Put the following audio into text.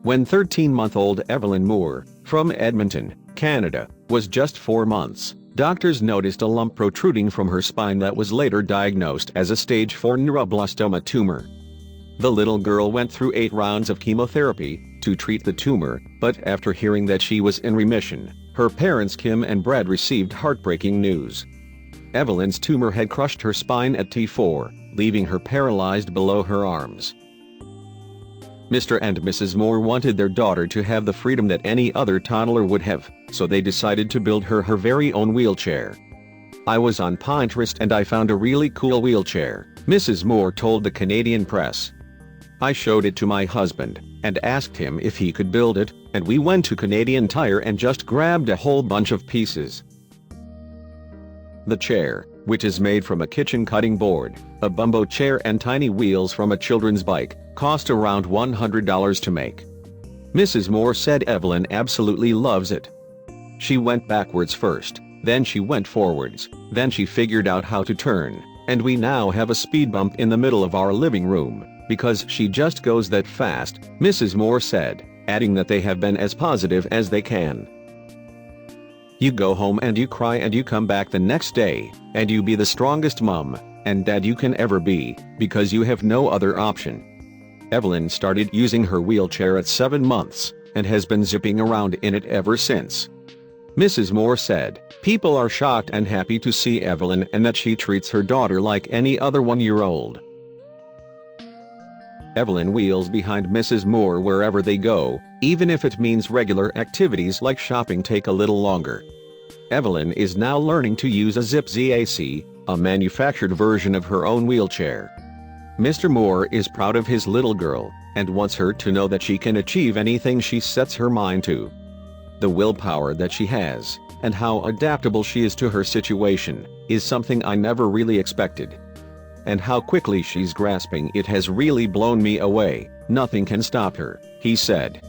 When 13-month-old Evelyn Moore, from Edmonton, Canada, was just 4 months, doctors noticed a lump protruding from her spine that was later diagnosed as a stage 4 neuroblastoma tumor. The little girl went through 8 rounds of chemotherapy to treat the tumor, but after hearing that she was in remission, her parents Kim and Brad received heartbreaking news. Evelyn's tumor had crushed her spine at T4, leaving her paralyzed below her arms. Mr. and Mrs. Moore wanted their daughter to have the freedom that any other toddler would have, so they decided to build her very own wheelchair. "I was on Pinterest and I found a really cool wheelchair," Mrs. Moore told the Canadian press. "I showed it to my husband and asked him if he could build it, and we went to Canadian Tire and just grabbed a whole bunch of pieces." The chair, which is made from a kitchen cutting board, a Bumbo chair and tiny wheels from a children's bike, cost around $100 to make. Mrs. Moore said Evelyn absolutely loves it. "She went backwards first, then she went forwards, then she figured out how to turn, and we now have a speed bump in the middle of our living room, because she just goes that fast," Mrs. Moore said, adding that they have been as positive as they can. "You go home and you cry and you come back the next day, and you be the strongest mom and dad you can ever be, because you have no other option." Evelyn started using her wheelchair at 7 months, and has been zipping around in it ever since. Mrs. Moore said, "People are shocked and happy to see Evelyn and that she treats her daughter like any other 1-year-old. Evelyn wheels behind Mrs. Moore wherever they go, even if it means regular activities like shopping take a little longer. Evelyn is now learning to use a ZAC, a manufactured version of her own wheelchair. Mr. Moore is proud of his little girl, and wants her to know that she can achieve anything she sets her mind to. The willpower that she has, and how adaptable she is to her situation, is something I never really expected. And how quickly she's grasping it has really blown me away. Nothing can stop her," he said.